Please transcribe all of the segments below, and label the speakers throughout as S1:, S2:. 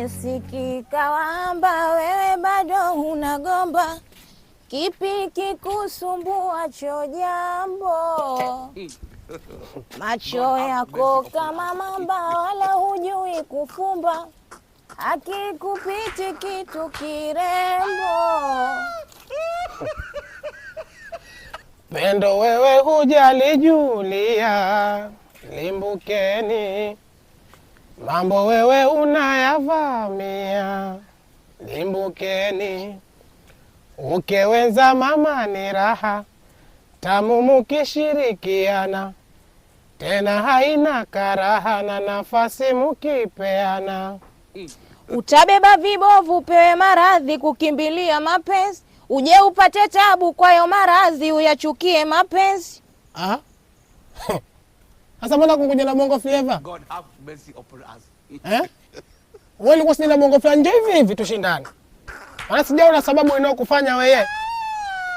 S1: imesikika wamba, wewe bado unagomba. Kipi kikusumbua cho jambo? Macho yako kama mamba, wala hujui kufumba. Hakikupiti kitu kirembo.
S2: Pendo wewe hujali Julia, limbukeni. Mambo wewe unayavamia, limbukeni. Ukiweza mama ni raha, tamu mukishirikiana. Tena haina karaha na nafasi mukipeana.
S1: Utabeba vibovu pewe maradhi, kukimbilia mapenzi. Uje upate tabu kwayo maradhi, uyachukie mapenzi.
S2: Sasa mbona kunguja na bongo flavor?
S3: God have mercy upon us.
S2: Wewe ulikuwa sina bongo flavor nje hivi tushindane. Maana sijaona sababu inayokufanya wewe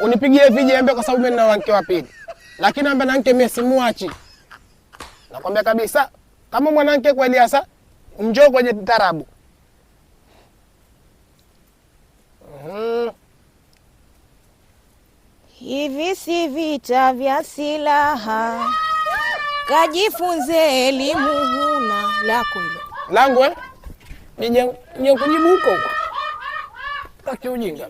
S2: unipigie vijembe kwa sababu mimi nina wanke wa pili. Lakini ambaye nanke mimi simuachi. Nakwambia kabisa kama mwanamke kweli hasa njoo kwenye tarabu.
S1: Hivi si vita vya silaha, kajifunze elimu huna lako hilo.
S2: Langu nije kujibu huko. Taki ujinga.